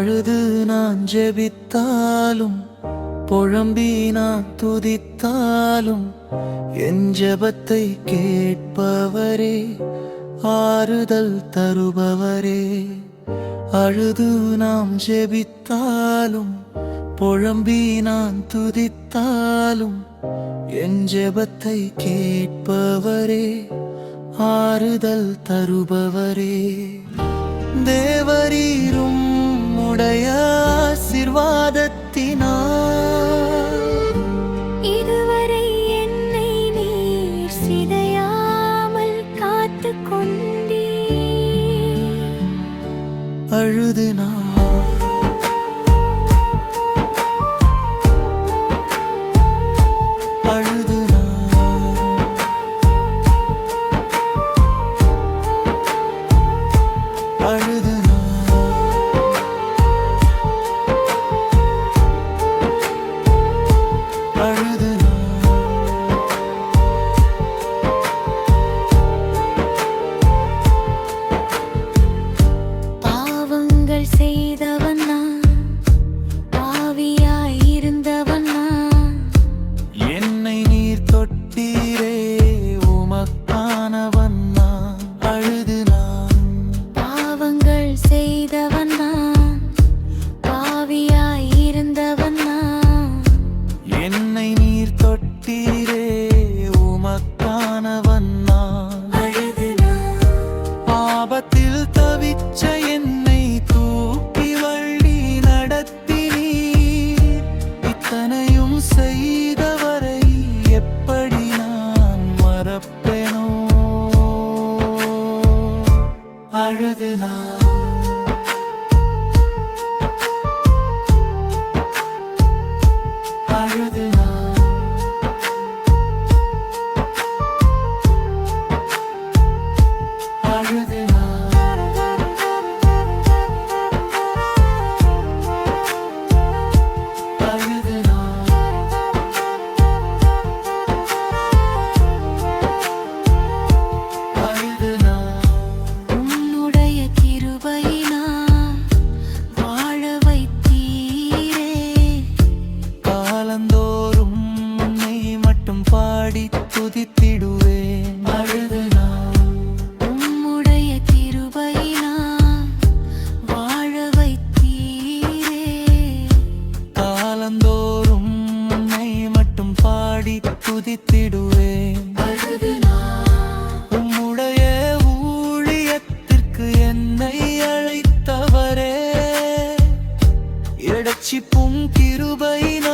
அழுது நான் ஜெபித்தாலும் புழம்பி நான் துதித்தாலும் என் ஜெபத்தை கேட்பவரே, ஆறுதல் தருபவரே. அழுது நாம் ஜெபித்தாலும் புழம்பி நான் துதித்தாலும் என் ஜெபத்தை கேட்பவரே, ஆறுதல் தருபவரே. தேவரீரும் உடைய ஆசீர்வாதத்தினால் இதுவரை என்னை நீர் சிதையாமல் காத்துக் கொண்டீர். அழுது நான் அழுது அழுது அழுது பாவங்கள் செய்தவன் நான், பாவியாய் இருந்தவன் நான். என்னை நீர் தொட்டீரே, உமக்கானவன் நான். அழுது நான் பாவங்கள் செய்தவன் நான், பாவியாய் இருந்தவன் நான். என்னை நீர் தொட்டீரே, உமக்கானவன் நான். அழுது நான் ஆபத்தில் தவிச்ச என்னை தூக்கி வழி நடத்தினீர். இத்தனையும் செய்தவரை எப்படி நான் மறப்பேனோ. அழுது நான் அழுது நான் அழுது அழுது அழுது உன்னுடைய கிருபையினால் வாழ வைத்தீரே. காலந்தோறும் உன்னை மட்டும் பாடி துதித்திடுவேன். அழுது உம்முடைய கிருபையினால் வாழ வைத்தீரே. காலந்தோறும் உன்னை மட்டும் பாடி துதித்திடுவேன். அழுது உம்முடைய ஊழியத்திற்கு என்னை அழைத்தவரே, இரட்சிப்பும் கிருபையினால்